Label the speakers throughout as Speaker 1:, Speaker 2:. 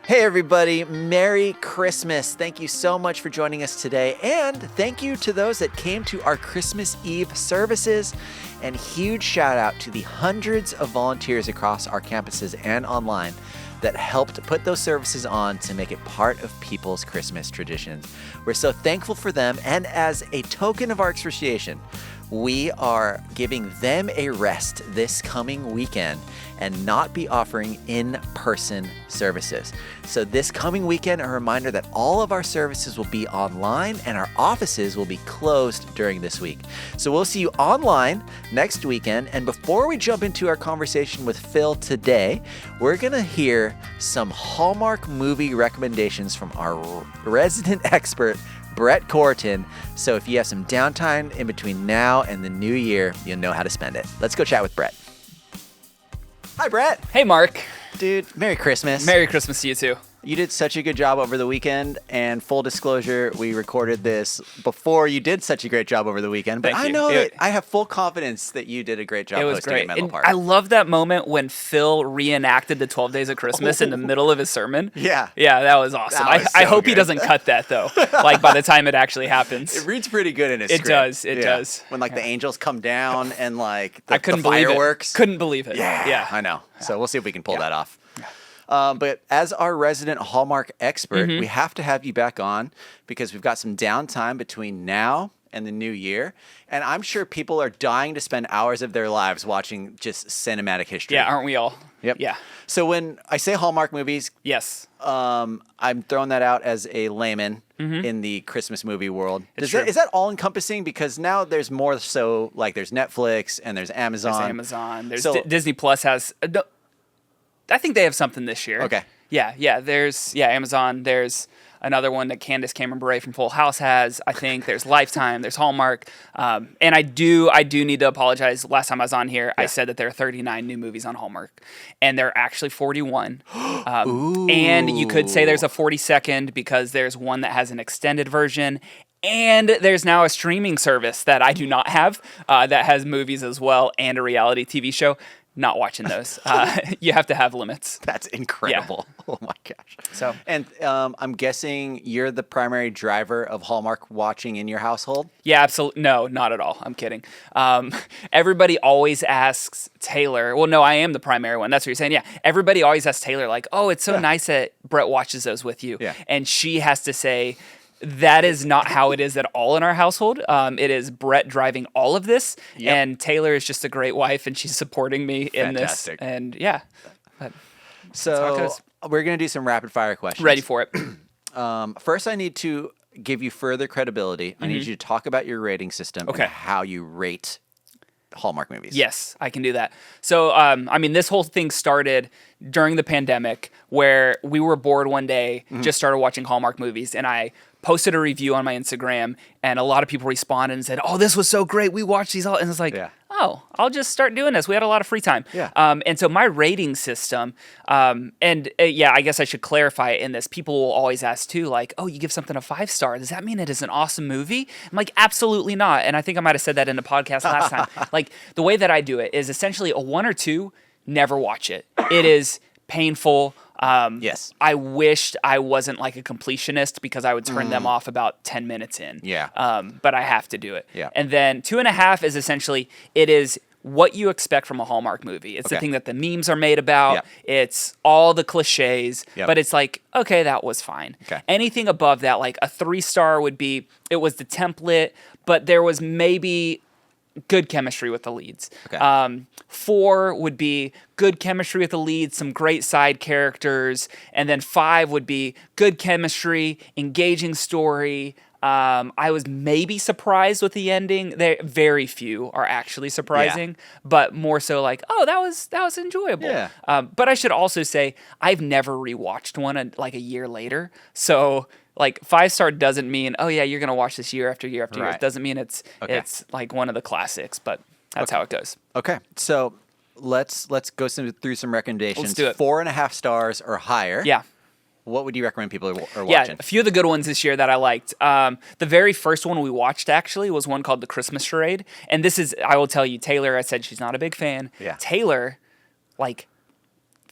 Speaker 1: Hey everybody, Merry Christmas. Thank you so much for joining us today. And thank you to those that came to our Christmas Eve services. And huge shout out to the hundreds of volunteers across our campuses and online that helped put those services on to make it part of people's Christmas traditions. We're so thankful for them. And as a token of our appreciation, we are giving them a rest this coming weekend and not be offering in-person services. So this coming weekend, a reminder that all of our services will be online and our offices will be closed during this week. So we'll see you online next weekend. And before we jump into our conversation with Phil today, we're gonna hear some Hallmark movie recommendations from our resident expert, Brett Koerten. So if you have some downtime in between now and the new year, you'll know how to spend it. Let's go chat with Brett. Hi, Brett.
Speaker 2: Hey, Mark.
Speaker 1: Dude, Merry Christmas.
Speaker 2: Merry Christmas to you, too.
Speaker 1: You did such a good job over the weekend, and full disclosure, we recorded this before you did such a great job over the weekend. But
Speaker 2: Thank
Speaker 1: I
Speaker 2: you.
Speaker 1: know that I have full confidence that you did a great job
Speaker 2: It was
Speaker 1: hosting
Speaker 2: great.
Speaker 1: at Menlo
Speaker 2: And
Speaker 1: Park.
Speaker 2: I love that moment when Phil reenacted the 12 Days of Christmas in the middle of his sermon.
Speaker 1: Yeah.
Speaker 2: Yeah, that was awesome.
Speaker 1: That was
Speaker 2: I
Speaker 1: so
Speaker 2: hope he
Speaker 1: good.
Speaker 2: doesn't cut that, though, like by the time it actually happens.
Speaker 1: It reads pretty good in his
Speaker 2: It
Speaker 1: script.
Speaker 2: does. It does.
Speaker 1: When the angels come down and the
Speaker 2: I couldn't believe
Speaker 1: fireworks.
Speaker 2: it. Couldn't believe it.
Speaker 1: Yeah, I know. So we'll see if we can pull that off. But as our resident Hallmark expert, we have to have you back on because we've got some downtime between now and the new year. And I'm sure people are dying to spend hours of their lives watching just cinematic history.
Speaker 2: Yeah, aren't we all?
Speaker 1: Yep.
Speaker 2: Yeah.
Speaker 1: So when I say Hallmark movies,
Speaker 2: Yes.
Speaker 1: I'm throwing that out as a layman in the Christmas movie world.
Speaker 2: It's
Speaker 1: Is
Speaker 2: true.
Speaker 1: that all encompassing? Because now there's more so like there's Netflix and there's Amazon.
Speaker 2: There's Amazon. There's
Speaker 1: So-
Speaker 2: Disney Plus has. I think they have something this year.
Speaker 1: Okay.
Speaker 2: Yeah. There's Amazon. There's another one that Candace Cameron Bure from Full House has. I think there's Lifetime. There's Hallmark. And I do need to apologize. Last time I was on here, I said that there are 39 new movies on Hallmark, and there are actually 41. And you could say there's a 42nd because there's one that has an extended version. And there's now a streaming service that I do not have that has movies as well and a reality TV show. Not watching those. You have to have limits.
Speaker 1: That's incredible. Oh my gosh.
Speaker 2: So,
Speaker 1: And I'm guessing you're the primary driver of Hallmark watching in your household?
Speaker 2: yeah, absolutely. No, not at all. I'm kidding. Everybody always asks Taylor. Well, no, I am the primary one. That's what you're saying. Yeah. Everybody always asks Taylor, like, oh, it's so nice that Brett watches those with you.
Speaker 1: Yeah.
Speaker 2: And she has to say, that is not how it is at all in our household. It is Brett driving all of this, and Taylor is just a great wife, and she's supporting me in this.
Speaker 1: Fantastic.
Speaker 2: And yeah, how it
Speaker 1: So
Speaker 2: goes.
Speaker 1: we're going to do some rapid fire questions.
Speaker 2: ready for it.
Speaker 1: First, I need to give you further credibility. I need you to talk about your rating system
Speaker 2: Okay.
Speaker 1: and how you rate Hallmark movies.
Speaker 2: Yes, I can do that. So, this whole thing started during the pandemic where we were bored one day, just started watching Hallmark movies, and I posted a review on my Instagram, and a lot of people responded and said, oh, this was so great. We watched these all. And it's like, oh, I'll just start doing this. We had a lot of free time.
Speaker 1: Yeah.
Speaker 2: And so my rating system, I guess I should clarify it in this. People will always ask too, like, oh, you give something a 5-star. Does that mean it is an awesome movie? I'm like, absolutely not. And I think I might have said that in the podcast last time. Like, the way that I do it is essentially a 1 or 2, never watch it. It is painful.
Speaker 1: Yes.
Speaker 2: I wished I wasn't like a completionist because I would turn them off about 10 minutes in.
Speaker 1: Yeah.
Speaker 2: But I have to do it.
Speaker 1: Yeah.
Speaker 2: And then 2.5 is essentially, it is what you expect from a Hallmark movie. It's the
Speaker 1: Okay.
Speaker 2: thing that the memes are made about.
Speaker 1: Yep.
Speaker 2: It's all the cliches,
Speaker 1: Yep.
Speaker 2: but it's like, okay, that was fine.
Speaker 1: Okay.
Speaker 2: Anything above that, like a 3-star would be, it was the template, but there was maybe good chemistry with the leads.
Speaker 1: Okay.
Speaker 2: 4 would be good chemistry with the leads, some great side characters, and then 5 would be good chemistry, engaging story. I was maybe surprised with the ending. There, very few are actually surprising, but more so like, oh, that was enjoyable.
Speaker 1: Yeah.
Speaker 2: But I should also say I've never rewatched one like a year later, so. Like 5-star doesn't mean, oh yeah, you're gonna watch this year after year after year.
Speaker 1: Right.
Speaker 2: It doesn't mean it's like one of the classics, but that's how it goes.
Speaker 1: Okay. So let's go through some recommendations.
Speaker 2: Let's do it.
Speaker 1: 4.5 stars or higher.
Speaker 2: Yeah.
Speaker 1: What would you recommend people are
Speaker 2: Yeah,
Speaker 1: watching?
Speaker 2: a few of the good ones this year that I liked. The very first one we watched actually was one called The Christmas Charade. And this is, I will tell you, Taylor, I said she's not a big fan.
Speaker 1: Yeah.
Speaker 2: Taylor, like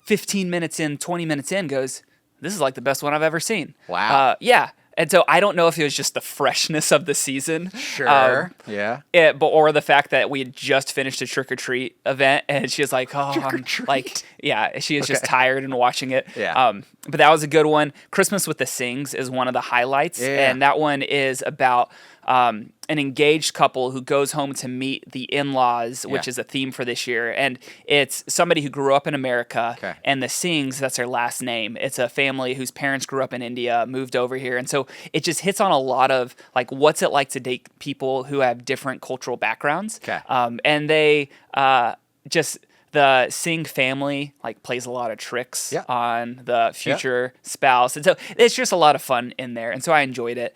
Speaker 2: 15 minutes in, 20 minutes in, goes, this is like the best one I've ever seen.
Speaker 1: Wow.
Speaker 2: Yeah. And so I don't know if it was just the freshness of the season.
Speaker 1: Sure.
Speaker 2: Or the fact that we had just finished a trick or treat event, and she was like, "Oh, I'm like, yeah." She was just tired and watching it.
Speaker 1: Yeah.
Speaker 2: But that was a good one. Christmas with the Sings is one of the highlights, and that one is about an engaged couple who goes home to meet the in-laws, which is a theme for this year. And it's somebody who grew up in America, and the Singhs, that's their last name. It's a family whose parents grew up in India, moved over here. And so it just hits on a lot of, like, what's it like to date people who have different cultural backgrounds. And they the Singh family like plays a lot of tricks on the future spouse. And so it's just a lot of fun in there. And so I enjoyed it.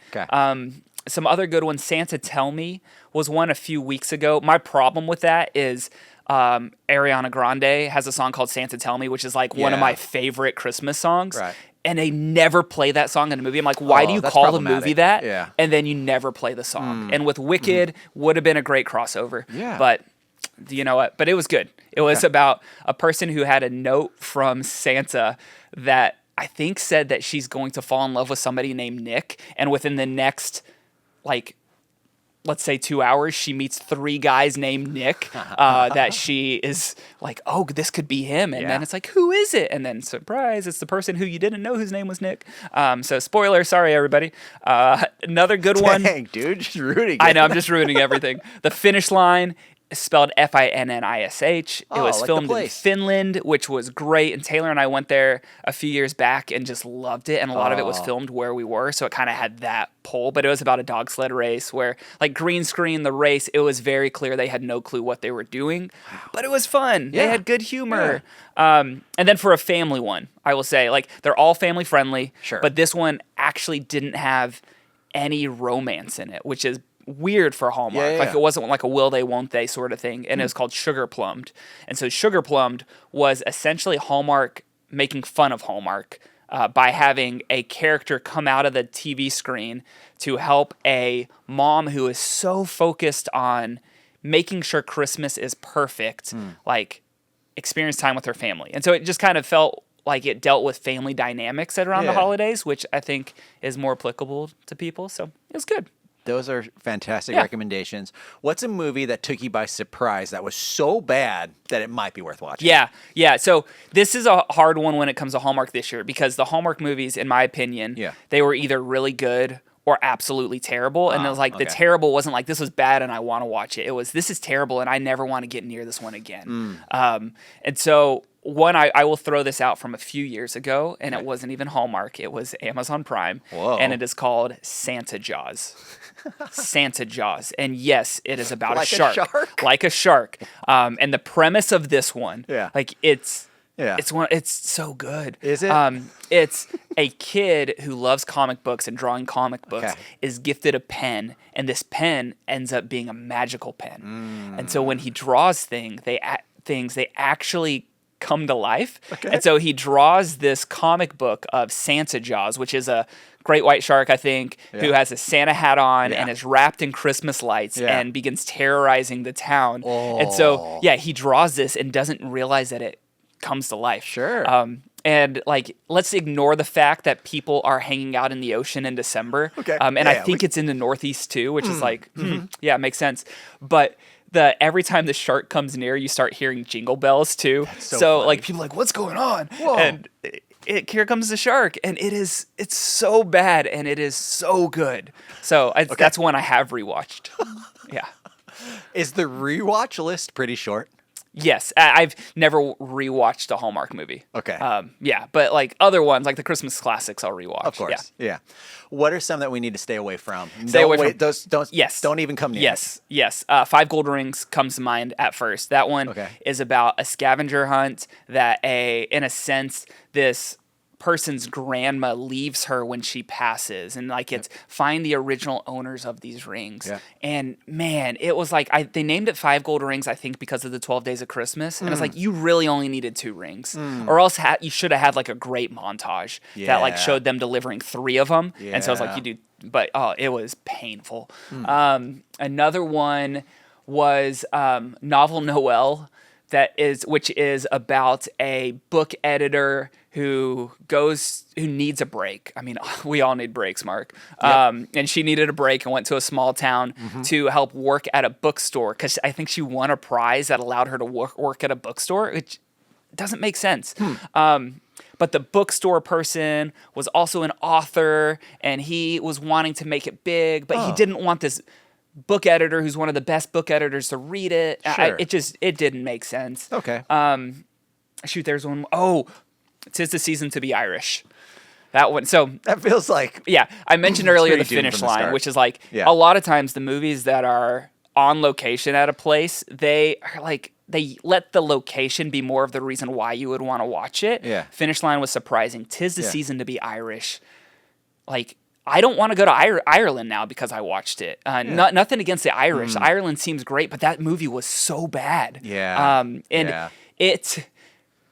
Speaker 2: Some other good ones, Santa Tell Me was one a few weeks ago. My problem with that is Ariana Grande has a song called Santa Tell Me, which is like one of my favorite Christmas songs. And they never play that song in the movie. I'm like, why do you call the movie that? And then you never play the song. And with Wicked, would have been a great crossover. But you know what? But it was good. It was about a person who had a note from Santa that I think said that she's going to fall in love with somebody named Nick. And within the next, like, let's say 2 hours, she meets 3 guys named Nick that she is like, oh, this could be him. And then it's like, who is it? And then surprise, it's the person who you didn't know whose name was Nick. So spoiler, sorry, everybody. Another good one.
Speaker 1: Dang, dude, just ruining it.
Speaker 2: I know, I'm just ruining everything. The Finish Line is spelled Finnish. It was
Speaker 1: like
Speaker 2: filmed in Finland, which was great. And Taylor and I went there a few years back and just loved it. And a lot of it was filmed where we were. So it kind of had that pull. But it was about a dog sled race where, like, green screen the race, it was very clear they had no clue what they were doing. But it was fun. They had good humor. And then for a family one, I will say, like, they're all family friendly. But this one actually didn't have any romance in it, which is weird for Hallmark. Like, it wasn't like a will they, won't they sort of thing. And it was called Sugar Plumbed. And so Sugar Plumbed was essentially Hallmark making fun of Hallmark by having a character come out of the TV screen to help a mom who is so focused on making sure Christmas is perfect, like, experience time with her family. And so it just kind of felt like it dealt with family dynamics around the holidays, which I think is more applicable to people. So it was good.
Speaker 1: Those are fantastic recommendations. What's a movie that took you by surprise that was so bad that it might be worth watching?
Speaker 2: Yeah. So this is a hard one when it comes to Hallmark this year, because the Hallmark movies, in my opinion, they were either really good or absolutely terrible. And it was like the terrible wasn't like, this was bad and I want to watch it. It was, this is terrible and I never want to get near this one again. And so one, I will throw this out from a few years ago, and it wasn't even Hallmark. It was Amazon Prime. And it is called Santa Jaws. Santa Jaws. And yes, it is about
Speaker 1: like
Speaker 2: a shark. Like a shark. And the premise of this one, like, it's so good.
Speaker 1: Is it?
Speaker 2: It's a kid who loves comic books and drawing comic books is gifted a pen, and this pen ends up being a magical pen. And so when he draws things, they actually come to life. And so he draws this comic book of Santa Jaws, which is a great white shark, I think, who has a Santa hat on and is wrapped in Christmas lights and begins terrorizing the town. And so, he draws this and doesn't realize that it comes to life. And, like, let's ignore the fact that people are hanging out in the ocean in December. And I think it's in the Northeast too, which is like, it makes sense. But every time the shark comes near, you start hearing jingle bells too. So like, people are like, what's going on? And here comes the shark, and it's so bad and it is so good. So that's one I have rewatched.
Speaker 1: Is the rewatch list pretty short?
Speaker 2: Yes, I've never rewatched a Hallmark movie. But like other ones, like the Christmas classics, I'll rewatch.
Speaker 1: Of course. What are some that we need to stay away from?
Speaker 2: Those
Speaker 1: don't even come near.
Speaker 2: Yes. 5 Gold Rings comes to mind at first. That one is about a scavenger hunt that in a sense, this person's grandma leaves her when she passes, and like it's find the original owners of these rings. And man, it was like they named it 5 Gold Rings, I think, because of the 12 Days of Christmas. And it's like, you really only needed 2 rings, or else you should have had like a great montage that like showed them delivering 3 of them. And so I was like, you do, but it was painful. Another one was Novel Noel, which is about a book editor who needs a break. I mean, we all need breaks, Mark.
Speaker 1: Yep.
Speaker 2: And she needed a break and went to a small town to help work at a bookstore because I think she won a prize that allowed her to work at a bookstore, which doesn't make sense. But the bookstore person was also an author, and he was wanting to make it big, but he didn't want this book editor who's one of the best book editors to read it.
Speaker 1: Sure.
Speaker 2: It didn't make sense.
Speaker 1: Okay.
Speaker 2: Shoot, there's one. Oh, 'Tis the Season to be Irish. That one. So
Speaker 1: that feels like
Speaker 2: yeah, I mentioned earlier the
Speaker 1: pretty doomed
Speaker 2: finish
Speaker 1: from the
Speaker 2: line,
Speaker 1: start.
Speaker 2: which is like
Speaker 1: Yeah.
Speaker 2: a lot of times the movies that are on location at a place, they are like they let the location be more of the reason why you would want to watch it.
Speaker 1: Yeah.
Speaker 2: Finish line was surprising. 'Tis the
Speaker 1: Yeah.
Speaker 2: Season to be Irish. Like, I don't want to go to Ireland now because I watched it. Nothing against the Irish. Ireland seems great, but that movie was so bad.
Speaker 1: Yeah.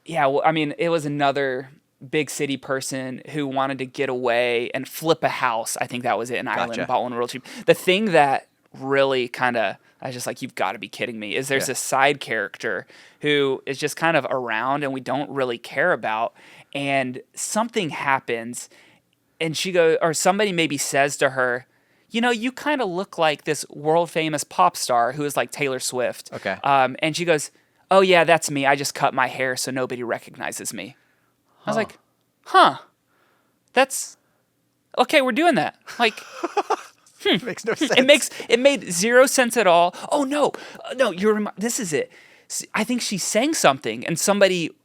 Speaker 2: Well, I mean, it was another big city person who wanted to get away and flip a house. I think that was it in Ireland.
Speaker 1: Gotcha.
Speaker 2: Bought one real cheap. The thing that really kind of, I was just like, you've got to be kidding me, is there's a side character who is just kind of around and we don't really care about. And something happens and she goes, or somebody maybe says to her, you know, you kind of look like this world famous pop star who is like Taylor Swift.
Speaker 1: Okay.
Speaker 2: And she goes, oh yeah, that's me. I just cut my hair so nobody recognizes me. I was like, that's okay. We're doing that. Like,
Speaker 1: Makes no sense.
Speaker 2: it made zero sense at all. Oh no, this is it. I think she sang something and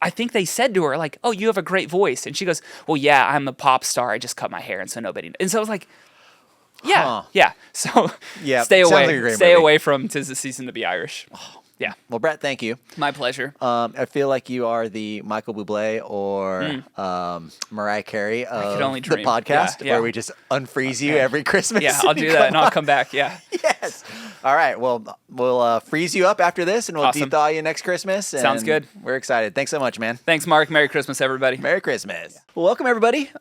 Speaker 2: I think they said to her like, oh, you have a great voice. And she goes, well, yeah, I'm a pop star. I just cut my hair. And so nobody, and so I was like, yeah. So
Speaker 1: Yeah,
Speaker 2: stay
Speaker 1: sounds
Speaker 2: away,
Speaker 1: like a great
Speaker 2: stay
Speaker 1: movie.
Speaker 2: away from 'Tis the Season to be Irish. Yeah.
Speaker 1: Well, Brett, thank you.
Speaker 2: My pleasure.
Speaker 1: I feel like you are the Michael Bublé or Mariah Carey of
Speaker 2: could only
Speaker 1: the
Speaker 2: dream.
Speaker 1: podcast,
Speaker 2: Yeah.
Speaker 1: where we just unfreeze you every Christmas.
Speaker 2: Yeah, I'll do that and I'll come back. Yeah.
Speaker 1: Yes. All right. Well, we'll freeze you up after this, and we'll
Speaker 2: Awesome.
Speaker 1: deep thaw you next Christmas. And
Speaker 2: Sounds good.
Speaker 1: We're excited. Thanks so much, man.
Speaker 2: Thanks, Mark. Merry Christmas, everybody.
Speaker 1: Merry Christmas. Well, welcome, everybody.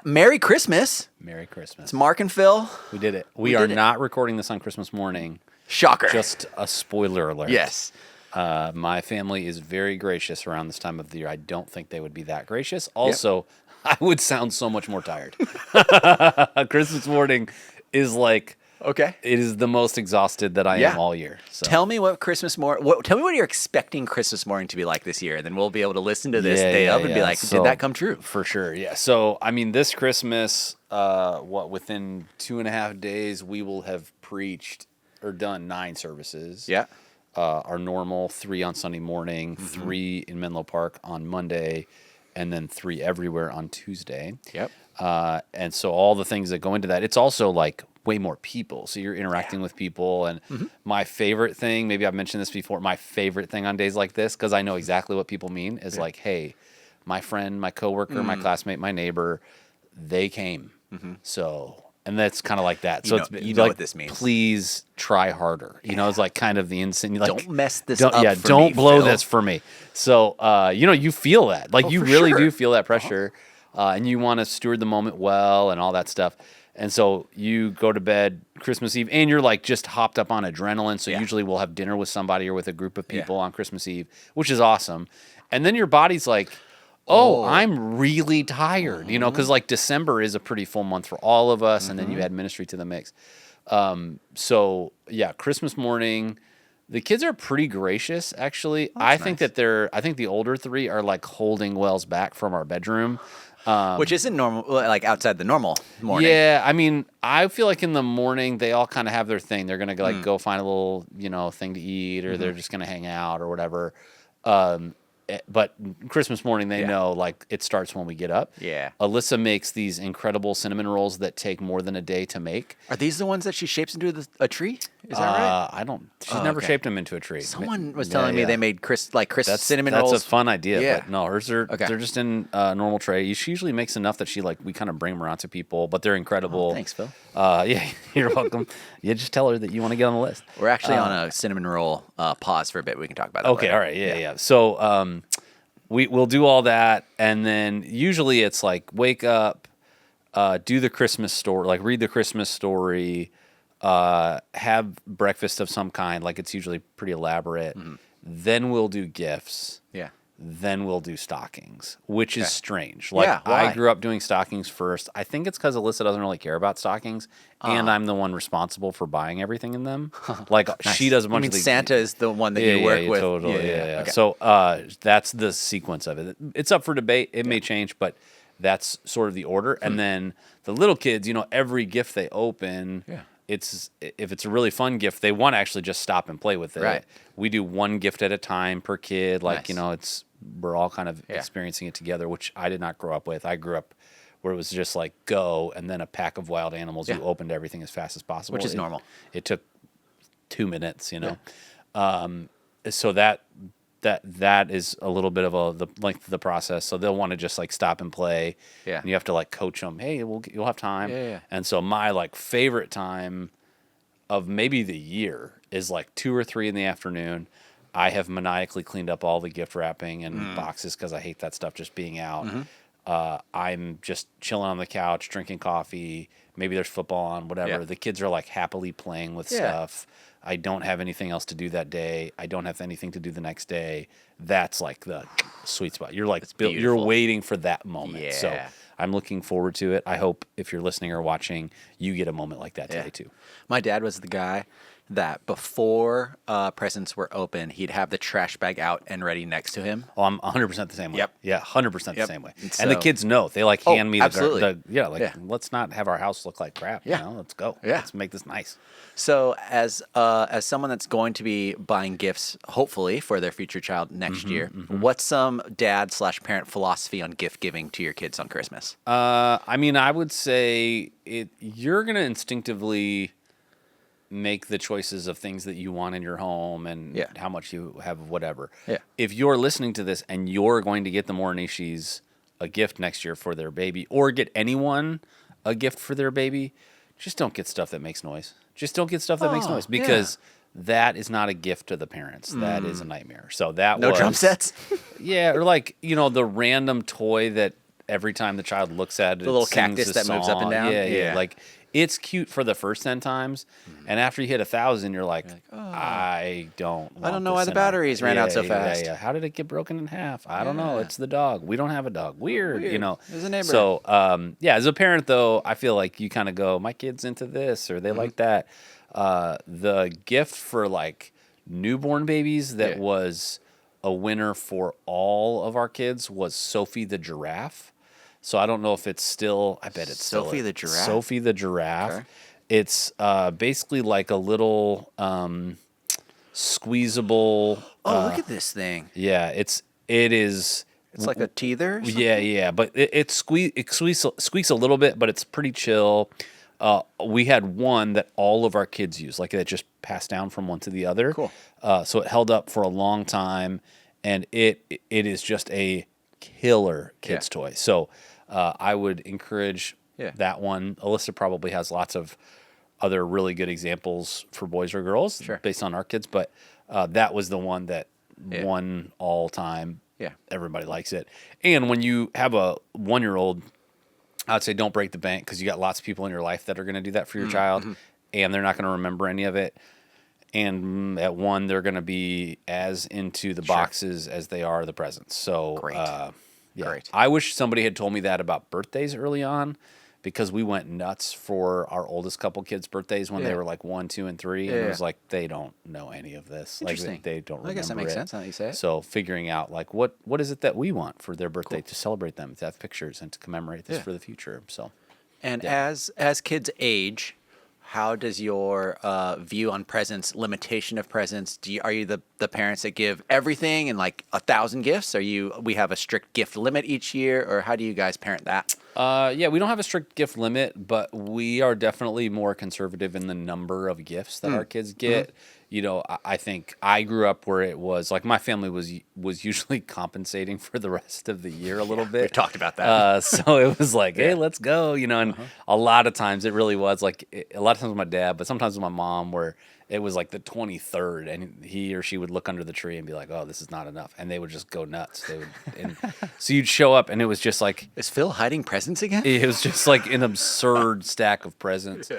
Speaker 1: Merry Christmas.
Speaker 3: Merry Christmas.
Speaker 1: It's Mark and Phil.
Speaker 3: We did it. We
Speaker 1: did
Speaker 3: are
Speaker 1: it.
Speaker 3: not recording this on Christmas morning.
Speaker 1: Shocker.
Speaker 3: Just a spoiler alert.
Speaker 1: Yes.
Speaker 3: My family is very gracious around this time of the year. I don't think they would be that gracious. Also, I would sound so much more tired. Christmas morning is like,
Speaker 1: Okay.
Speaker 3: it is the most exhausted that I
Speaker 1: Yeah.
Speaker 3: am all year. So.
Speaker 1: Tell me what tell me what you're expecting Christmas morning to be like this year, and then we'll be able to listen to this day of and be like,
Speaker 3: So,
Speaker 1: did that come true?
Speaker 3: For sure, yeah. So, I mean, this Christmas, within 2.5 days, we will have preached or done 9 services.
Speaker 1: Yeah.
Speaker 3: Our normal 3 on Sunday morning, 3 in Menlo Park on Monday, and then 3 everywhere on Tuesday.
Speaker 1: Yep.
Speaker 3: And so all the things that go into that, it's also like way more people. So you're interacting with people. And my favorite thing, maybe I've mentioned this before, my favorite thing on days like this, because I know exactly what people mean, is like, hey, my friend, my coworker, my classmate, my neighbor, they came. So, and that's kind of like that. So
Speaker 1: You know
Speaker 3: like,
Speaker 1: what this means.
Speaker 3: please try harder. You know, it's like kind of the insane. Like,
Speaker 1: Don't mess this
Speaker 3: don't,
Speaker 1: up
Speaker 3: Yeah,
Speaker 1: for
Speaker 3: don't
Speaker 1: me,
Speaker 3: blow
Speaker 1: Phil.
Speaker 3: this for me. So, you feel that. Like, you
Speaker 1: for
Speaker 3: really
Speaker 1: sure.
Speaker 3: do feel that pressure. And you want to steward the moment well and all that stuff. And so you go to bed Christmas Eve and you're like just hopped up on adrenaline. So usually we'll have dinner with somebody or with a group of people on Christmas Eve, which is awesome. And then your body's like, oh, I'm really tired, because like December is a pretty full month for all of us. And then you add ministry to the mix. So yeah, Christmas morning, the kids are pretty gracious, actually. I think that I think the older 3 are like holding Wells back from our bedroom.
Speaker 1: Which isn't normal, like outside the normal morning.
Speaker 3: Yeah, I mean, I feel like in the morning they all kind of have their thing. They're gonna go find a little, thing to eat, or they're just gonna hang out or whatever. But Christmas morning, they know like it starts when we get up.
Speaker 1: Yeah.
Speaker 3: Alyssa makes these incredible cinnamon rolls that take more than a day to make.
Speaker 1: Are these the ones that she shapes into a tree? Is that right?
Speaker 3: I don't. She's never shaped them into a tree.
Speaker 1: Someone was telling me they made crisp cinnamon
Speaker 3: that's
Speaker 1: rolls.
Speaker 3: That's a fun idea.
Speaker 1: Yeah.
Speaker 3: But no, hers are they're just in normal tray. She usually makes enough that we kind of bring them around to people, but they're incredible.
Speaker 1: Oh, thanks, Phil.
Speaker 3: Yeah, you're welcome. You just tell her that you want to get on the list.
Speaker 1: We're actually on a cinnamon roll pause for a bit. We can talk about that
Speaker 3: Okay,
Speaker 1: later.
Speaker 3: all right, yeah. So we'll do all that, and then usually it's like wake up, do the Christmas story, like read the Christmas story, have breakfast of some kind, like it's usually pretty elaborate. then we'll do gifts,
Speaker 1: Yeah.
Speaker 3: then we'll do stockings, which is strange.
Speaker 1: Yeah, why?
Speaker 3: I grew up doing stockings first. I think it's because Alyssa doesn't really care about stockings, and I'm the one responsible for buying everything in them. Like she does a bunch
Speaker 1: I mean,
Speaker 3: of the
Speaker 1: Santa is the one that you work with.
Speaker 3: Totally, yeah.
Speaker 1: Okay.
Speaker 3: So that's the sequence of it. It's up for debate. It may change, but that's sort of the order. And then the little kids, every gift they open, if it's a really fun gift, they want to actually just stop and play with it.
Speaker 1: Right.
Speaker 3: We do one gift at a time per kid. Like,
Speaker 1: Nice.
Speaker 3: we're all kind of experiencing it together, which I did not grow up with. I grew up where it was just like go and then a pack of wild animals. You opened everything as fast as possible.
Speaker 1: Which is normal.
Speaker 3: It took 2 minutes, So that is a little bit of the length of the process. So they'll want to just like stop and play.
Speaker 1: Yeah.
Speaker 3: And you have to like coach them. Hey, you'll have time.
Speaker 1: Yeah.
Speaker 3: And so my like favorite time of maybe the year is like 2 or 3 in the afternoon. I have maniacally cleaned up all the gift wrapping and boxes because I hate that stuff just being out. I'm just chilling on the couch, drinking coffee. Maybe there's football on, whatever.
Speaker 1: Yeah.
Speaker 3: The kids are like happily playing with stuff. I don't have anything else to do that day. I don't have anything to do the next day. That's like the sweet spot. You're like you're waiting for that moment.
Speaker 1: Yeah.
Speaker 3: So I'm looking forward to it. I hope if you're listening or watching, you get a moment like that today too.
Speaker 1: My dad was the guy that before presents were open, he'd have the trash bag out and ready next to him.
Speaker 3: Oh, I'm 100% the same way.
Speaker 1: Yep.
Speaker 3: Yeah, 100% the
Speaker 1: Yep.
Speaker 3: same way.
Speaker 1: And
Speaker 3: the
Speaker 1: so-
Speaker 3: kids know. They like hand me
Speaker 1: absolutely.
Speaker 3: let's not have our house look like crap.
Speaker 1: Yeah.
Speaker 3: Let's go.
Speaker 1: Yeah.
Speaker 3: Let's make this nice.
Speaker 1: So as someone that's going to be buying gifts, hopefully for their future child next year, what's some dad/parent philosophy on gift giving to your kids on Christmas?
Speaker 3: I mean, I would say you're going to instinctively make the choices of things that you want in your home and how much you have of whatever.
Speaker 1: Yeah.
Speaker 3: If you're listening to this and you're going to get the Morinishis a gift next year for their baby or get anyone a gift for their baby, just don't get stuff that makes noise. Just don't get stuff that makes noise because that is not a gift to the parents. That is a nightmare. So that
Speaker 1: No drum sets?
Speaker 3: Yeah, or like, the random toy that every time the child looks at it,
Speaker 1: The little
Speaker 3: sings
Speaker 1: cactus
Speaker 3: a
Speaker 1: that moves up and
Speaker 3: song.
Speaker 1: down?
Speaker 3: Yeah.
Speaker 1: Yeah.
Speaker 3: Like it's cute for the first 10 times, and after you hit 1,000, you're like, I don't.
Speaker 1: I don't
Speaker 3: want
Speaker 1: know
Speaker 3: this
Speaker 1: why the
Speaker 3: in
Speaker 1: batteries ran out so fast.
Speaker 3: Yeah. How did it get broken in half? I don't know. It's the dog. We don't have a dog. Weird.
Speaker 1: There's a neighbor.
Speaker 3: So, as a parent though, I feel like you kind of go, my kid's into this or they like that. The gift for like newborn babies that was a winner for all of our kids was Sophie the giraffe. So I don't know if it's still. I bet it's
Speaker 1: Sophie
Speaker 3: still
Speaker 1: the giraffe?
Speaker 3: Sophie the giraffe.
Speaker 1: Okay.
Speaker 3: It's basically like a little squeezable.
Speaker 1: Look at this thing.
Speaker 3: Yeah, it is.
Speaker 1: It's like a teether? or something?
Speaker 3: Yeah, but it squeaks a little bit, but it's pretty chill. We had one that all of our kids use, like it just passed down from one to the other.
Speaker 1: Cool.
Speaker 3: So it held up for a long time, and it is just a killer kids toy. So I would encourage that one. Alyssa probably has lots of other really good examples for boys or girls based on our kids, but that was the one that won all time.
Speaker 1: Yeah.
Speaker 3: Everybody likes it. And when you have a 1-year-old, I'd say don't break the bank because you got lots of people in your life that are going to do that for your child, and they're not going to remember any of it. And at 1, they're going to be as into the boxes as they are the presents. So
Speaker 1: Great. Great.
Speaker 3: I wish somebody had told me that about birthdays early on, because we went nuts for our oldest couple kids' birthdays when they were like 1, 2, and 3, and it was like they don't know any of this.
Speaker 1: Interesting.
Speaker 3: Like they don't remember
Speaker 1: I guess that makes
Speaker 3: it.
Speaker 1: sense now that you say it.
Speaker 3: So figuring out like what is it that we want for their birthday to celebrate them, to have pictures and to commemorate this for the future. So
Speaker 1: And as kids age, how does your view on presents, limitation of presents? Are you the parents that give everything and like 1,000 gifts? We have a strict gift limit each year, or how do you guys parent that?
Speaker 3: we don't have a strict gift limit, but we are definitely more conservative in the number of gifts that our kids get. You know, I think I grew up where it was like my family was usually compensating for the rest of the year a little bit.
Speaker 1: We talked about that.
Speaker 3: So it was like, hey, let's go, you know, and a lot of times it really was like, a lot of times with my dad, but sometimes with my mom, where it was like the 23rd and he or she would look under the tree and be like, oh, this is not enough. And they would just go nuts. So you'd show up and it was just like,
Speaker 1: Is Phil hiding presents again?
Speaker 3: it was just like an absurd stack of presents.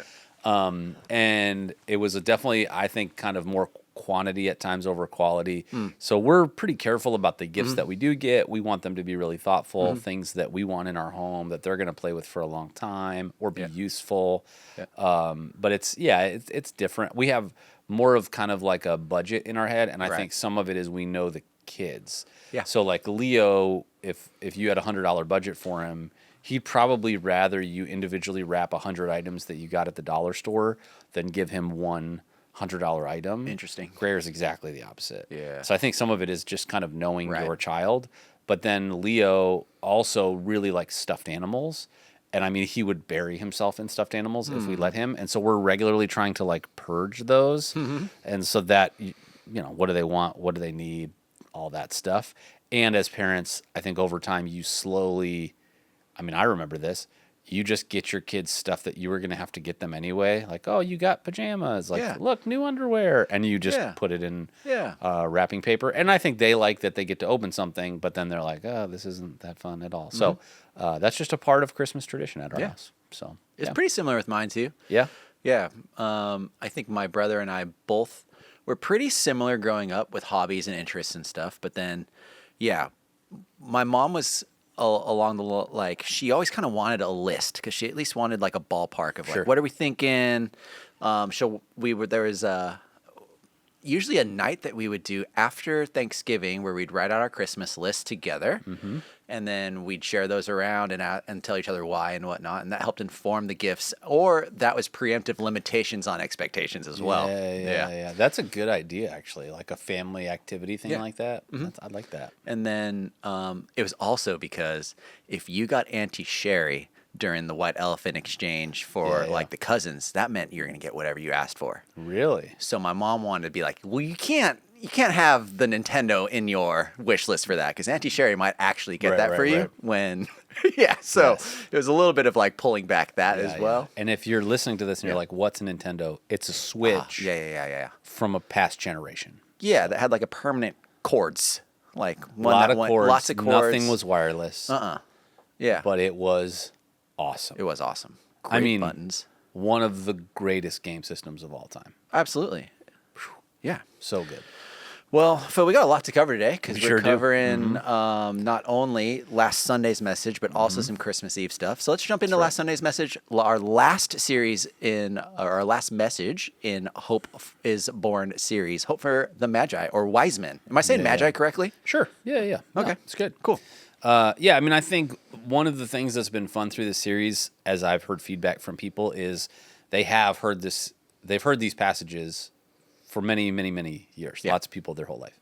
Speaker 3: And it was definitely, I think, kind of more quantity at times over quality. So we're pretty careful about the gifts that we do get. We want them to be really thoughtful, things that we want in our home that they're going to play with for a long time or be useful. But it's different. We have more of kind of like a budget in our head, and I think some of it is we know the kids.
Speaker 1: Yeah.
Speaker 3: So like Leo, if you had $100 budget for him, he'd probably rather you individually wrap 100 items that you got at the dollar store than give him one $100 item.
Speaker 1: Interesting.
Speaker 3: Greer's exactly the opposite.
Speaker 1: Yeah.
Speaker 3: So I think some of it is just kind of knowing your child. But then Leo also really likes stuffed animals. And I mean, he would bury himself in stuffed animals if we let him. And so we're regularly trying to like purge those. And so that, what do they want? What do they need? All that stuff. And as parents, I think over time you slowly, I remember this. You just get your kids stuff that you were going to have to get them anyway. Like, oh, you got pajamas. Like, look, new underwear. And you just put it in wrapping paper. And I think they like that they get to open something, but then they're like, oh, this isn't that fun at all. So that's just a part of Christmas tradition at our house. So
Speaker 1: it's pretty similar with mine too.
Speaker 3: Yeah.
Speaker 1: Yeah. I think my brother and I both were pretty similar growing up with hobbies and interests and stuff. But then, my mom was along the like she always kind of wanted a list because she at least wanted like a ballpark of like what are we thinking. There was usually a night that we would do after Thanksgiving where we'd write out our Christmas list together, and then we'd share those around and tell each other why and whatnot, and that helped inform the gifts, or that was preemptive limitations on expectations as well.
Speaker 3: Yeah. That's a good idea, actually, like a family activity thing like that. I like that.
Speaker 1: And then it was also because if you got Auntie Sherry during the White Elephant exchange for like the cousins, that meant you're going to get whatever you asked for.
Speaker 3: Really?
Speaker 1: So my mom wanted to be like, well, you can't have the Nintendo in your wish list for that because Auntie Sherry might actually get that for you when, So it was a little bit of like pulling back that as well.
Speaker 3: And if you're listening to this and you're like, what's a Nintendo? It's a Switch. From a past generation.
Speaker 1: Yeah, that had like a permanent cords, like
Speaker 3: lots of cords.
Speaker 1: Nothing
Speaker 3: was wireless.
Speaker 1: Yeah,
Speaker 3: but it was awesome.
Speaker 1: It was awesome. Great buttons.
Speaker 3: One of the greatest game systems of all time.
Speaker 1: Absolutely. Yeah.
Speaker 3: So good.
Speaker 1: Well, Phil, we got a lot to cover today because
Speaker 3: Sure
Speaker 1: we're covering not only last Sunday's message, but also some Christmas Eve stuff. So let's jump into last Sunday's message, our last message in Hope is Born series, Hope for the Magi or Wise Men. Am I saying Magi correctly?
Speaker 3: Sure. Yeah.
Speaker 1: Okay.
Speaker 3: It's good.
Speaker 1: Cool.
Speaker 3: I think one of the things that's been fun through this series, as I've heard feedback from people, is they've heard these passages for many, many, many years. Lots of people their whole life.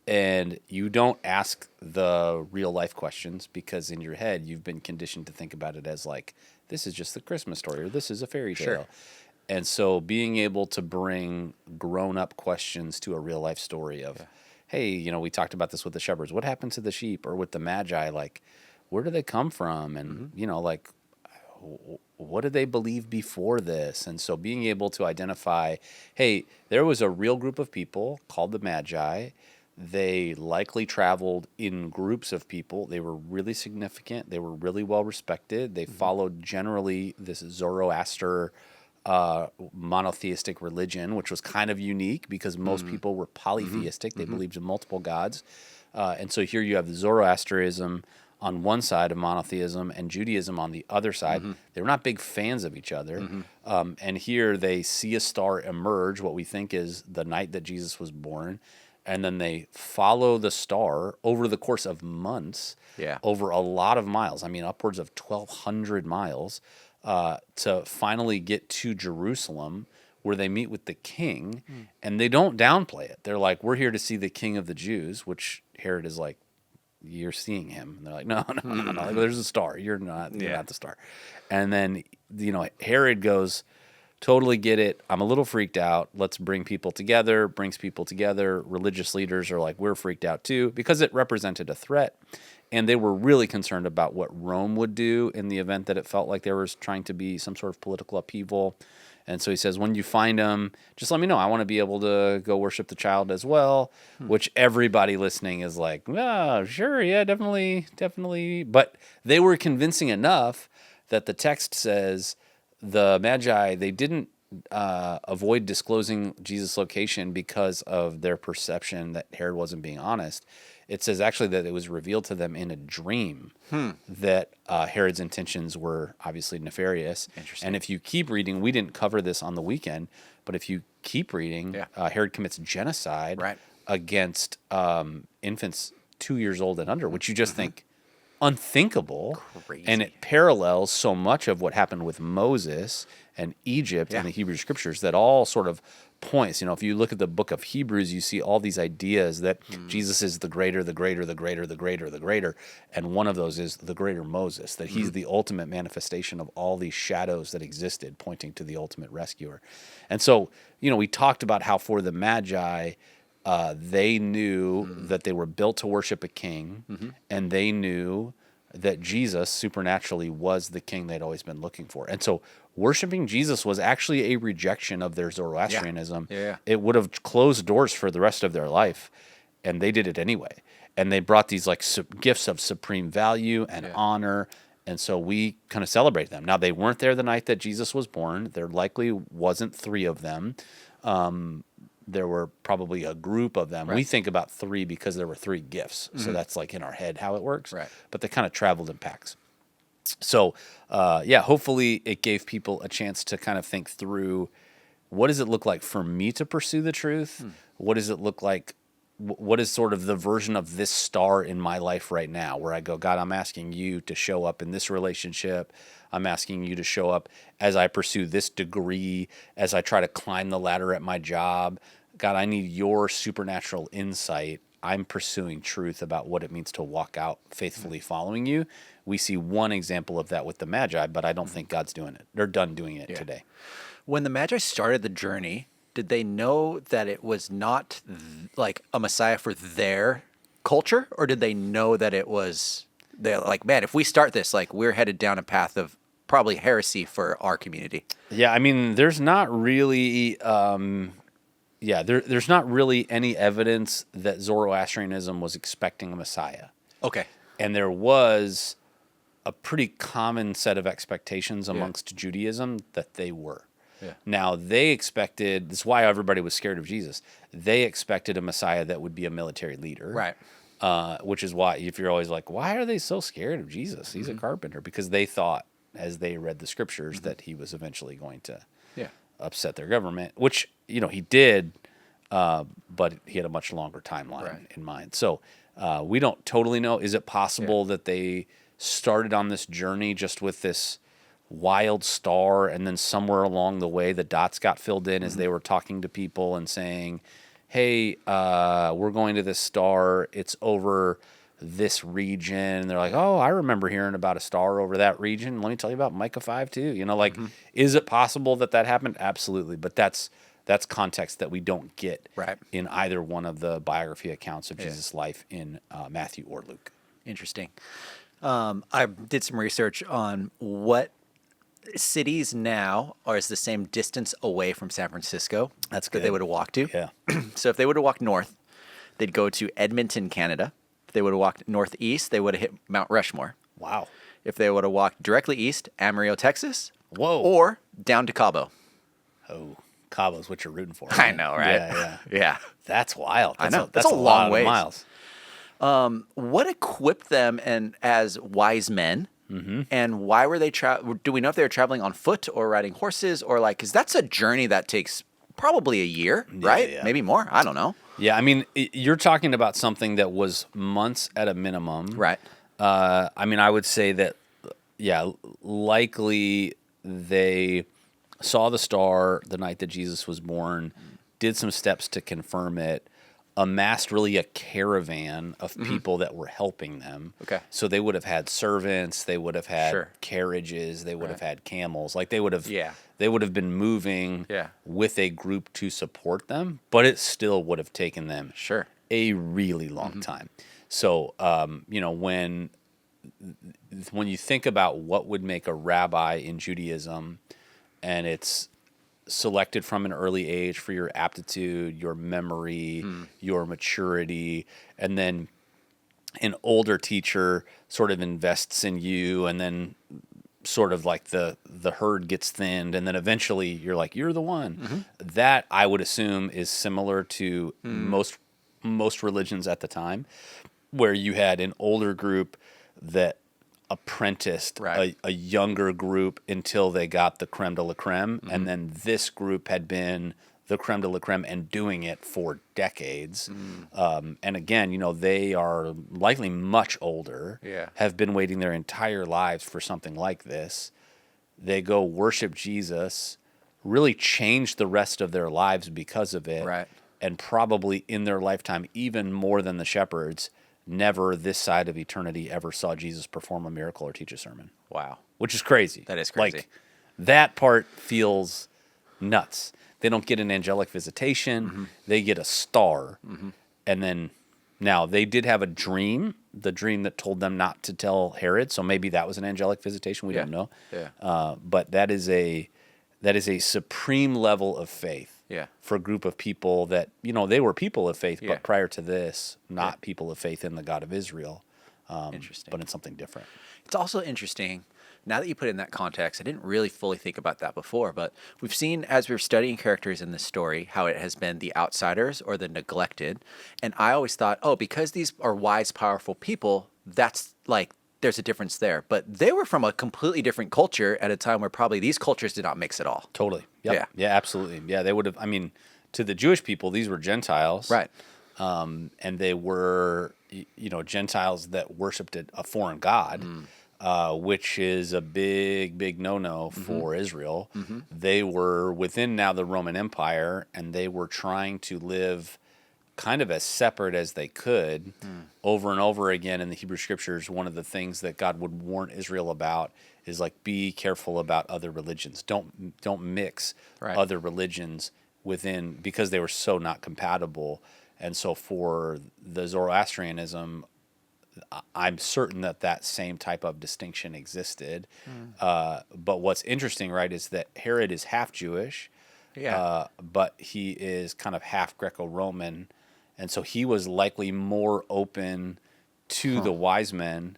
Speaker 3: And you don't ask the real life questions because in your head you've been conditioned to think about it as like, this is just the Christmas story or this is a fairy tale.
Speaker 1: Sure.
Speaker 3: And so being able to bring grown-up questions to a real life story of, hey, we talked about this with the shepherds. What happened to the sheep? Or with the Magi, like, where do they come from? And, like, what did they believe before this? And so being able to identify, hey, there was a real group of people called the Magi. They likely traveled in groups of people. They were really significant. They were really well respected. They followed generally this Zoroaster monotheistic religion, which was kind of unique because most people were polytheistic. They believed in multiple gods. And so here you have Zoroasterism on one side of monotheism and Judaism on the other side. They were not big fans of each other. And here they see a star emerge, what we think is the night that Jesus was born. And then they follow the star over the course of months, over a lot of miles. Upwards of 1,200 miles. To finally get to Jerusalem where they meet with the king, and they don't downplay it. They're like, we're here to see the king of the Jews, which Herod is like, you're seeing him. And they're like, no. Like, there's a star. You're not the star. And then, Herod goes, totally get it. I'm a little freaked out. Let's bring people together. Brings people together. Religious leaders are like, we're freaked out too, because it represented a threat. And they were really concerned about what Rome would do in the event that it felt like there was trying to be some sort of political upheaval. And so he says, when you find him, just let me know. I want to be able to go worship the child as well, which everybody listening is like, oh, sure, yeah, definitely. But they were convincing enough that the text says the Magi, they didn't avoid disclosing Jesus' location because of their perception that Herod wasn't being honest. It says actually that it was revealed to them in a dream that Herod's intentions were obviously nefarious.
Speaker 1: Interesting.
Speaker 3: And if you keep reading, we didn't cover this on the weekend, but if you keep reading, Herod commits genocide against infants 2 years old and under, which you just think unthinkable.
Speaker 1: Crazy.
Speaker 3: And it parallels so much of what happened with Moses and Egypt and the Hebrew scriptures that all sort of points. If you look at the book of Hebrews, you see all these ideas that Jesus is the greater, the greater, the greater, the greater, the greater. And one of those is the greater Moses, that he's the ultimate manifestation of all these shadows that existed, pointing to the ultimate rescuer. And so, we talked about how for the Magi, they knew that they were built to worship a king, and they knew that Jesus supernaturally was the king they'd always been looking for. And so worshiping Jesus was actually a rejection of their Zoroastrianism. It would have closed doors for the rest of their life, and they did it anyway. And they brought these gifts of supreme value and honor, and so we kind of celebrate them. Now, they weren't there the night that Jesus was born. There likely wasn't 3 of them. There were probably a group of them. We think about 3 because there were 3 gifts. So that's like in our head how it works. But they kind of traveled in packs. So, hopefully it gave people a chance to kind of think through, what does it look like for me to pursue the truth? What does it look like? What is sort of the version of this star in my life right now where I go, God, I'm asking you to show up in this relationship. I'm asking you to show up as I pursue this degree, as I try to climb the ladder at my job. God, I need your supernatural insight. I'm pursuing truth about what it means to walk out faithfully following you. We see one example of that with the Magi, but I don't think God's doing it. They're done doing it today.
Speaker 1: When the Magi started the journey, did they know that it was not like a Messiah for their culture? Or did they know that it was, they're like, man, if we start this, like we're headed down a path of probably heresy for our community?
Speaker 3: Yeah, I mean, there's not really... there's not really any evidence that Zoroastrianism was expecting a Messiah.
Speaker 1: Okay.
Speaker 3: And there was a pretty common set of expectations amongst Judaism that they were. Now, they expected, this is why everybody was scared of Jesus, they expected a Messiah that would be a military leader. Which is why, if you're always like, why are they so scared of Jesus? He's a carpenter. Because they thought, as they read the scriptures, that he was eventually going to upset their government, which, he did, but he had a much longer timeline in mind. So we don't totally know. Is it possible that they started on this journey just with this wild star, and then somewhere along the way the dots got filled in as they were talking to people and saying, hey, we're going to this star, it's over this region. And they're like, oh, I remember hearing about a star over that region. Let me tell you about Micah 5 too. Is it possible that happened? Absolutely. But that's context that we don't get in either one of the biography accounts of Jesus' life in Matthew or Luke.
Speaker 1: Interesting. I did some research on what cities now are the same distance away from San Francisco that they would have walked to.
Speaker 3: Yeah.
Speaker 1: So if they would have walked north, they'd go to Edmonton, Canada. If they would have walked northeast, they would have hit Mount Rushmore.
Speaker 3: Wow.
Speaker 1: If they would have walked directly east, Amarillo, Texas.
Speaker 3: Whoa.
Speaker 1: Or down to Cabo.
Speaker 3: Oh, Cabo's what you're rooting for.
Speaker 1: I know, right?
Speaker 3: Yeah. That's wild.
Speaker 1: I know.
Speaker 3: That's a
Speaker 1: long
Speaker 3: lot
Speaker 1: ways.
Speaker 3: of miles.
Speaker 1: What equipped them as wise men? And why were they do we know if they were traveling on foot or riding horses, or because that's a journey that takes probably a year, right?
Speaker 3: Yeah.
Speaker 1: Maybe more. I don't know.
Speaker 3: Yeah, I mean, you're talking about something that was months at a minimum.
Speaker 1: Right.
Speaker 3: I mean, I would say that, likely they saw the star the night that Jesus was born, did some steps to confirm it, amassed really a caravan of people that were helping them.
Speaker 1: Okay.
Speaker 3: So they would have had servants, they would have had carriages, they would have had camels. They would have been moving with a group to support them, but it still would have taken them a really long time. So, when you think about what would make a rabbi in Judaism, and it's selected from an early age for your aptitude, your memory, your maturity, and then an older teacher sort of invests in you and then sort of like the herd gets thinned, and then eventually you're like, you're the one. That I would assume is similar to most religions at the time, where you had an older group that apprenticed a younger group until they got the creme de la creme, and then this group had been the creme de la creme and doing it for decades. And again, they are likely much older, have been waiting their entire lives for something like this. They go worship Jesus, really change the rest of their lives because of it, and probably in their lifetime, even more than the shepherds, never this side of eternity ever saw Jesus perform a miracle or teach a sermon.
Speaker 1: Wow.
Speaker 3: Which is crazy.
Speaker 1: That is crazy.
Speaker 3: Like, that part feels nuts. They don't get an angelic visitation. They get a star. And then, now, they did have a dream, the dream that told them not to tell Herod. So maybe that was an angelic visitation. We don't know. But that is a supreme level of faith for a group of people that, they were people of faith, but prior to this, not people of faith in the God of Israel.
Speaker 1: Interesting.
Speaker 3: But in something different.
Speaker 1: It's also interesting, now that you put it in that context, I didn't really fully think about that before, but we've seen, as we're studying characters in this story, how it has been the outsiders or the neglected. And I always thought, because these are wise, powerful people, that's like, there's a difference there. But they were from a completely different culture at a time where probably these cultures did not mix at all.
Speaker 3: Totally. Yep. Yeah, absolutely. Yeah, they would have, to the Jewish people, these were Gentiles.
Speaker 1: Right.
Speaker 3: And they were, Gentiles that worshipped a foreign god, which is a big no-no for Israel. They were within now the Roman Empire, and they were trying to live kind of as separate as they could. Over and over again in the Hebrew Scriptures, one of the things that God would warn Israel about is like, be careful about other religions. Don't mix other religions within, because they were so not compatible. And so for the Zoroastrianism, I'm certain that same type of distinction existed. But what's interesting, right, is that Herod is half Jewish, but he is kind of half Greco-Roman. And so he was likely more open to the wise men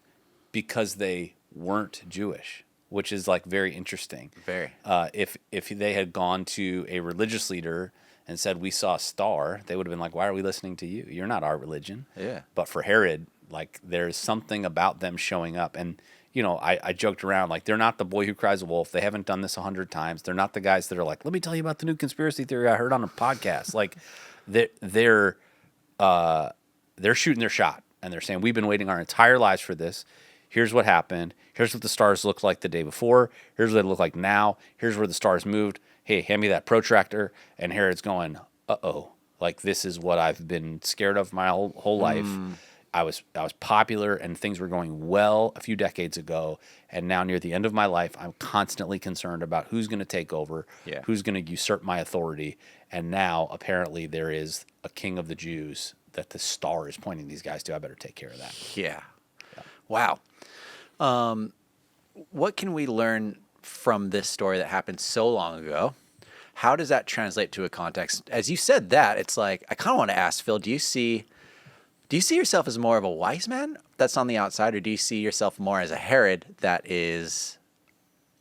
Speaker 3: because they weren't Jewish, which is like very interesting.
Speaker 1: Very.
Speaker 3: If they had gone to a religious leader and said, we saw a star, they would have been like, why are we listening to you? You're not our religion.
Speaker 1: Yeah.
Speaker 3: But for Herod, like, there's something about them showing up. And, I joked around, like, they're not the boy who cries wolf. They haven't done this 100 times. They're not the guys that are like, let me tell you about the new conspiracy theory I heard on a podcast. Like, they're shooting their shot. And they're saying, we've been waiting our entire lives for this. Here's what happened. Here's what the stars looked like the day before. Here's what they look like now. Here's where the stars moved. Hey, hand me that protractor. And Herod's going, uh-oh. Like, this is what I've been scared of my whole life. I was popular and things were going well a few decades ago. And now near the end of my life, I'm constantly concerned about who's going to take over, who's going to usurp my authority. And now apparently there is a king of the Jews that the star is pointing these guys to. I better take care of that.
Speaker 1: Yeah. Wow. What can we learn from this story that happened so long ago? How does that translate to a context? As you said that, it's like, I kind of want to ask, Phil, do you see yourself as more of a wise man that's on the outside, or do you see yourself more as a Herod that is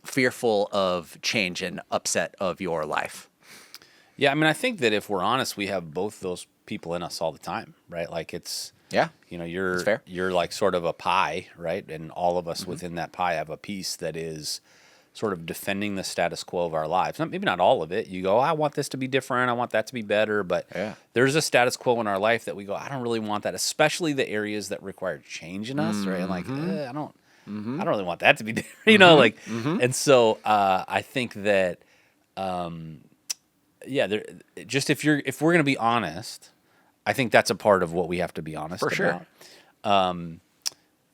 Speaker 1: fearful of change and upset of your life?
Speaker 3: Yeah, I think that if we're honest, we have both those people in us all the time, right? Like, it's, you're like sort of a pie, right? And all of us within that pie have a piece that is sort of defending the status quo of our lives. Maybe not all of it. You go, I want this to be different. I want that to be better. But there's a status quo in our life that we go, I don't really want that, especially the areas that require change in us, right? And like, I don't really want that to be different, And so I think that, just if we're going to be honest, I think that's a part of what we have to be honest about.
Speaker 1: For
Speaker 3: sure.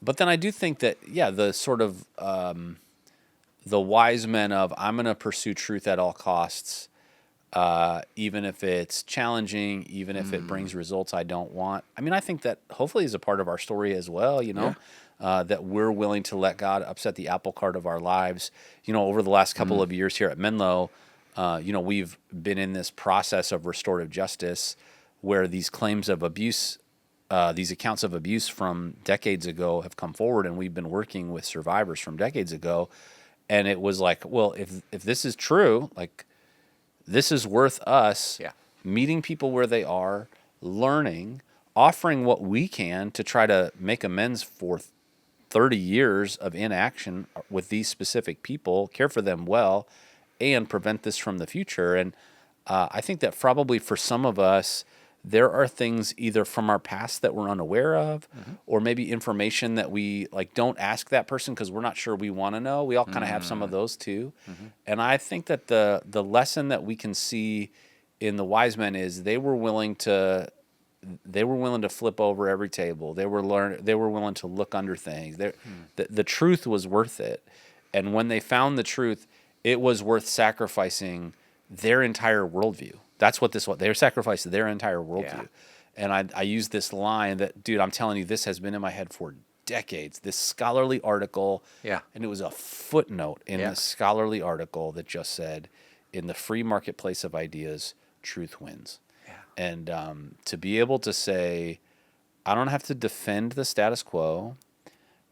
Speaker 3: But then I do think that, the sort of, the wise men of, I'm going to pursue truth at all costs, even if it's challenging, even if it brings results I don't want. I think that hopefully is a part of our story as well, that we're willing to let God upset the apple cart of our lives. Over the last couple of years here at Menlo, we've been in this process of restorative justice where these claims of abuse, these accounts of abuse from decades ago have come forward, and we've been working with survivors from decades ago. And it was like, well, if this is true, like this is worth us meeting people where they are, learning, offering what we can to try to make amends for 30 years of inaction with these specific people, care for them well, and prevent this from the future. And I think that probably for some of us, there are things either from our past that we're unaware of, or maybe information that we like don't ask that person because we're not sure we want to know. We all kind of have some of those too. And I think that the lesson that we can see in the wise men is they were willing to flip over every table. They were willing to look under things. The truth was worth it. And when they found the truth, it was worth sacrificing their entire worldview. That's what this was. They sacrificed their entire worldview. And I use this line that, dude, I'm telling you, this has been in my head for decades. This scholarly article, and it was a footnote in this scholarly article that just said, in the free marketplace of ideas, truth wins. And to be able to say, I don't have to defend the status quo.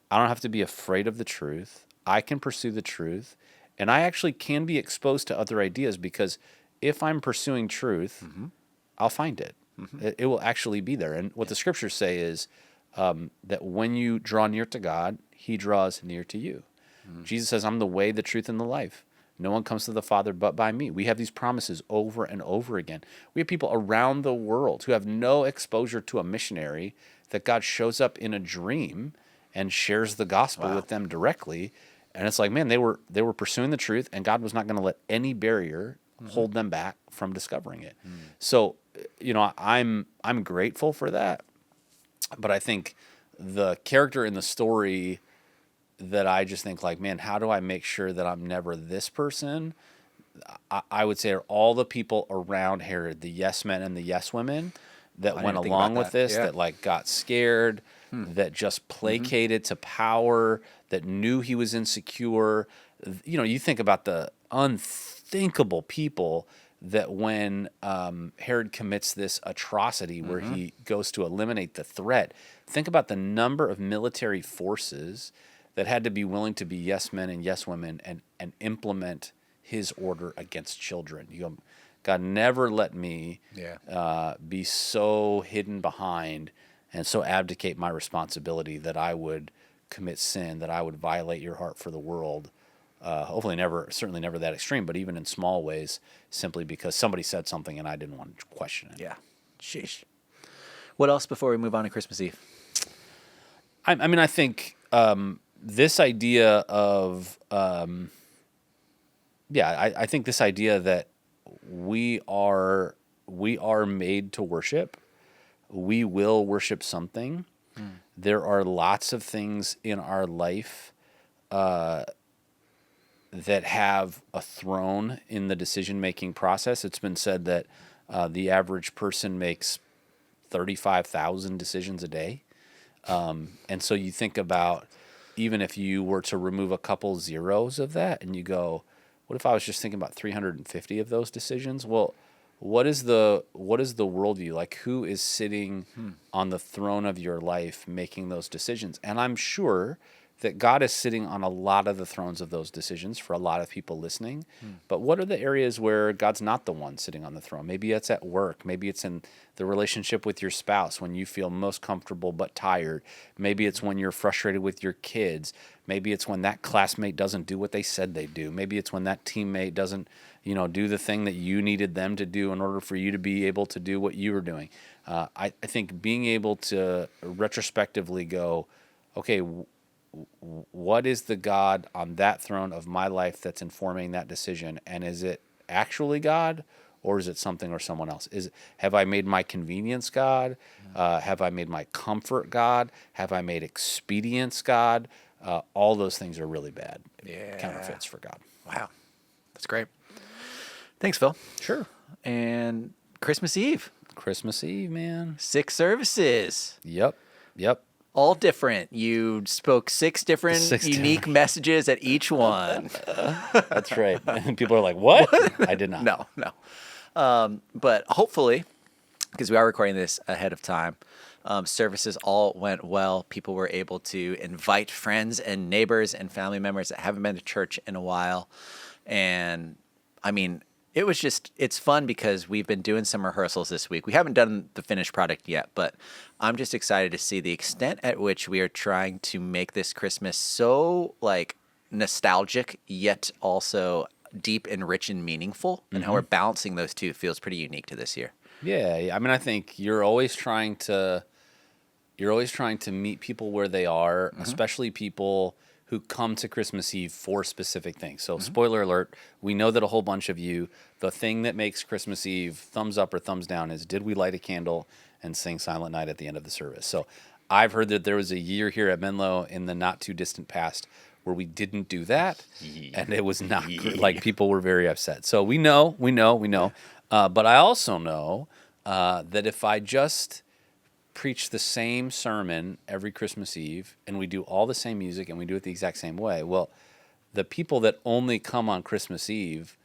Speaker 3: I don't have to be afraid of the truth. I can pursue the truth. And I actually can be exposed to other ideas because if I'm pursuing truth, I'll find it. It will actually be there. And what the scriptures say is that when you draw near to God, he draws near to you. Jesus says, I'm the way, the truth, and the life. No one comes to the Father but by me. We have these promises over and over again. We have people around the world who have no exposure to a missionary that God shows up in a dream and shares the gospel with them directly. And it's like, man, they were pursuing the truth, and God was not going to let any barrier hold them back from discovering it. So, I'm grateful for that. But I think the character in the story that I just think like, man, how do I make sure that I'm never this person? I would say are all the people around Herod, the yes men and the yes women that went along with this, that like got scared, that just placated to power, that knew he was insecure. You think about the unthinkable people that when Herod commits this atrocity where he goes to eliminate the threat, think about the number of military forces that had to be willing to be yes men and yes women and implement his order against children. You go, God, never let me be so hidden behind and so abdicate my responsibility that I would commit sin, that I would violate your heart for the world. Hopefully certainly never that extreme, but even in small ways, simply because somebody said something and I didn't want to question it.
Speaker 1: Yeah. Sheesh. What else before we move on to Christmas Eve?
Speaker 3: I think this idea of, I think this idea that we are made to worship. We will worship something. There are lots of things in our life that have a throne in the decision-making process. It's been said that the average person makes 35,000 decisions a day. And so you think about, even if you were to remove a couple zeros of that and you go, what if I was just thinking about 350 of those decisions? Well, what is the worldview? Like, who is sitting on the throne of your life making those decisions? And I'm sure that God is sitting on a lot of the thrones of those decisions for a lot of people listening. But what are the areas where God's not the one sitting on the throne? Maybe it's at work. Maybe it's in the relationship with your spouse when you feel most comfortable but tired. Maybe it's when you're frustrated with your kids. Maybe it's when that classmate doesn't do what they said they do. Maybe it's when that teammate doesn't, do the thing that you needed them to do in order for you to be able to do what you were doing. I think being able to retrospectively go, okay, what is the God on that throne of my life that's informing that decision? And is it actually God, or is it something or someone else? Have I made my convenience God? Have I made my comfort God? Have I made expedience God? All those things are really bad counterfeits for God.
Speaker 1: Wow. That's great. Thanks, Phil.
Speaker 3: Sure.
Speaker 1: And Christmas Eve.
Speaker 3: Christmas Eve, man.
Speaker 1: 6 services.
Speaker 3: Yep.
Speaker 1: All different. You spoke 6 different unique messages at each one.
Speaker 3: That's right. And people are like, what? I did not.
Speaker 1: No. But hopefully, because we are recording this ahead of time, Services all went well. People were able to invite friends and neighbors and family members that haven't been to church in a while. And I mean, it's fun because we've been doing some rehearsals this week. We haven't done the finished product yet, but I'm just excited to see the extent at which we are trying to make this Christmas so like nostalgic, yet also deep and rich and meaningful. And how we're balancing those two feels pretty unique to this year.
Speaker 3: Yeah, I mean, I think you're always trying to meet people where they are, especially people who come to Christmas Eve for specific things. So, spoiler alert, we know that a whole bunch of you, the thing that makes Christmas Eve thumbs up or thumbs down is, did we light a candle and sing Silent Night at the end of the service? So, I've heard that there was a year here at Menlo in the not too distant past where we didn't do that, and it was not good. Like, people were very upset. So we know. But I also know that if I just preach the same sermon every Christmas Eve and we do all the same music and we do it the exact same way, well, the people that only come on Christmas Eve,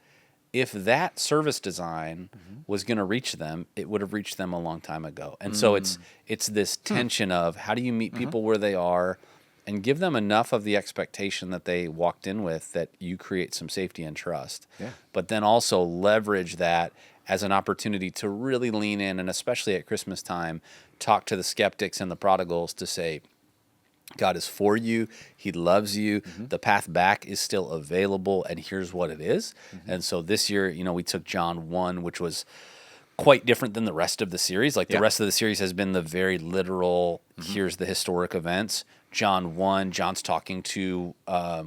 Speaker 3: if that service design was going to reach them, it would have reached them a long time ago. And so it's this tension of how do you meet people where they are and give them enough of the expectation that they walked in with that you create some safety and trust, but then also leverage that as an opportunity to really lean in, and especially at Christmas time, talk to the skeptics and the prodigals to say, God is for you. He loves you. The path back is still available, and here's what it is. And so this year, we took John 1, which was quite different than the rest of the series. Like the rest of the series has been the very literal, here's the historic events. John 1, John's talking to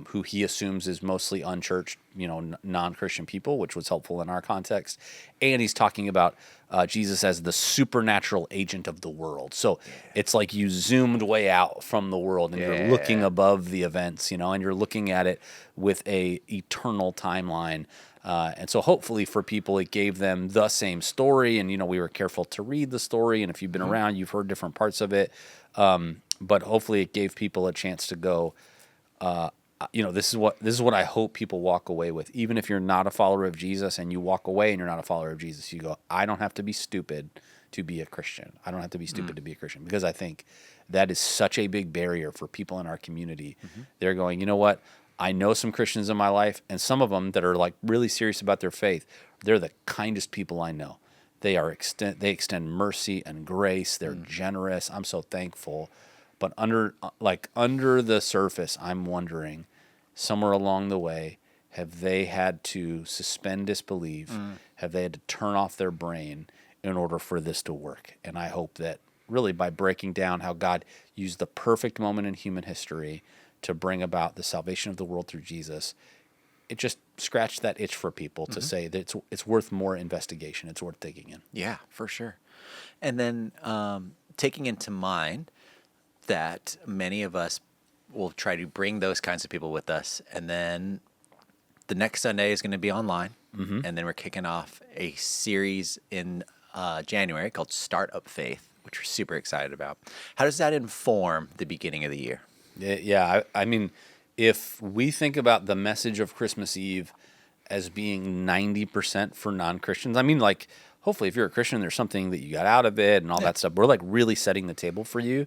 Speaker 3: who he assumes is mostly unchurched, non-Christian people, which was helpful in our context. And he's talking about Jesus as the supernatural agent of the world. So it's like you zoomed way out from the world and you're looking above the events, and you're looking at it with a eternal timeline. And so hopefully for people, it gave them the same story. And, we were careful to read the story. And if you've been around, you've heard different parts of it. But hopefully it gave people a chance to go, this is what I hope people walk away with. Even if you're not a follower of Jesus and you walk away and you're not a follower of Jesus, you go, I don't have to be stupid to be a Christian. I don't have to be stupid to be a Christian, because I think that is such a big barrier for people in our community. They're going, you know what? I know some Christians in my life, and some of them that are like really serious about their faith, they're the kindest people I know. They extend mercy and grace. They're generous. I'm so thankful. But under the surface, I'm wondering, somewhere along the way, have they had to suspend disbelief? Have they had to turn off their brain in order for this to work? And I hope that really by breaking down how God used the perfect moment in human history to bring about the salvation of the world through Jesus, it just scratched that itch for people to say that it's worth more investigation. It's worth digging in.
Speaker 1: Yeah, for sure. And then taking into mind that many of us will try to bring those kinds of people with us. And then the next Sunday is going to be online. And then we're kicking off a series in January called Startup Faith, which we're super excited about. How does that inform the beginning of the year?
Speaker 3: Yeah, I mean, if we think about the message of Christmas Eve as being 90% for non-Christians, I mean, like, hopefully if you're a Christian, there's something that you got out of it and all that stuff. We're like really setting the table for you.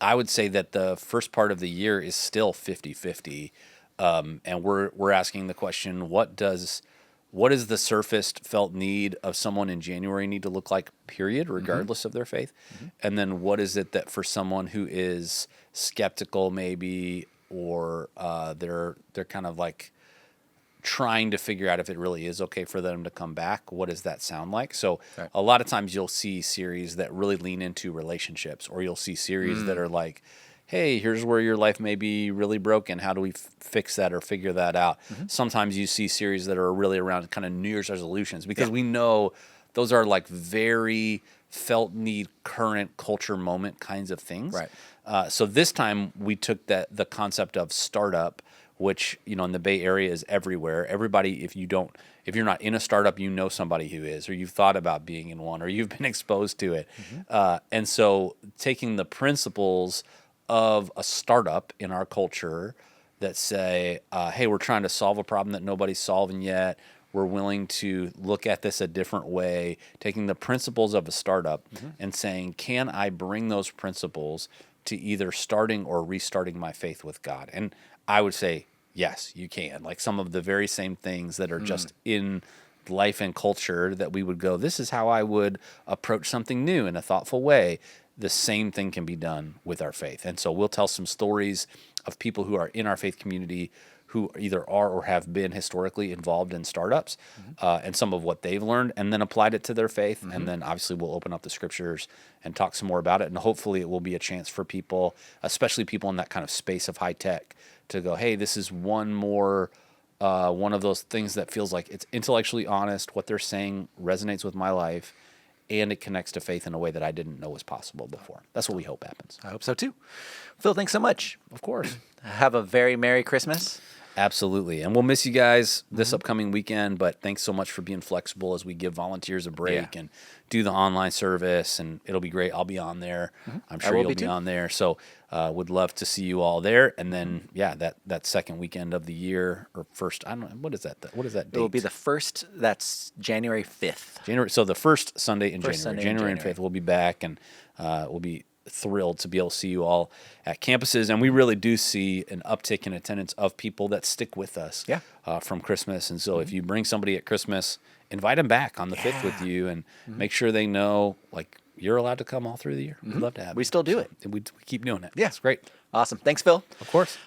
Speaker 3: I would say that the first part of the year is still 50-50. And we're asking the question, what is the surfaced felt need of someone in January need to look like, period, regardless of their faith? And then what is it that for someone who is skeptical maybe, or they're kind of like trying to figure out if it really is okay for them to come back, what does that sound like? So a lot of times you'll see series that really lean into relationships, or you'll see series that are like, hey, here's where your life may be really broken. How do we fix that or figure that out? Sometimes you see series that are really around kind of New Year's resolutions, because we know those are like very felt need, current culture moment kinds of things. So this time we took the concept of startup, which, in the Bay Area is everywhere. Everybody, if you're not in a startup, you know somebody who is, or you've thought about being in one, or you've been exposed to it. And so taking the principles of a startup in our culture that say, hey, we're trying to solve a problem that nobody's solving yet. we're willing to look at this a different way, taking the principles of a startup and saying, can I bring those principles to either starting or restarting my faith with God? And I would say, yes, you can. Like some of the very same things that are just in life and culture that we would go, this is how I would approach something new in a thoughtful way. The same thing can be done with our faith. And so we'll tell some stories of people who are in our faith community who either are or have been historically involved in startups and some of what they've learned and then applied it to their faith. And then obviously we'll open up the scriptures and talk some more about it. And hopefully it will be a chance for people, especially people in that kind of space of high tech, to go, hey, this is one more one of those things that feels like it's intellectually honest. What they're saying resonates with my life, and it connects to faith in a way that I didn't know was possible before. That's what we hope happens.
Speaker 1: I hope so too. Phil, thanks so much.
Speaker 3: Of course.
Speaker 1: Have a very Merry Christmas.
Speaker 3: Absolutely. And we'll miss you guys this upcoming weekend, but thanks so much for being flexible as we give volunteers a break and do the online service, and it'll be great. I'll be on there. I'm sure you'll be on there. So would love to see you all there. And then, that second weekend of the year, or first, I don't know, what is that? What is that date?
Speaker 1: It will be the first, that's January 5th.
Speaker 3: So the first Sunday in
Speaker 1: First
Speaker 3: January.
Speaker 1: Sunday in
Speaker 3: January
Speaker 1: January.
Speaker 3: 5th, we'll be back, and we'll be thrilled to be able to see you all at campuses. And we really do see an uptick in attendance of people that stick with us from Christmas. And so if you bring somebody at Christmas, invite them back on the 5th with you, and make sure they know, like, you're allowed to come all through the year. We'd love to have you.
Speaker 1: We still do it.
Speaker 3: And we keep doing it.
Speaker 1: Yeah.
Speaker 3: It's great.
Speaker 1: Awesome. Thanks, Phil.
Speaker 3: Of course.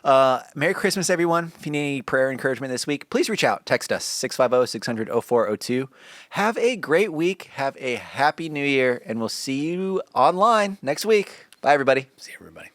Speaker 1: Merry Christmas, everyone. If you need any prayer encouragement this week, please reach out. Text us, 650-600-0402. Have a great week. Have a happy new year, and we'll see you online next week. Bye, everybody.
Speaker 3: See you, everybody.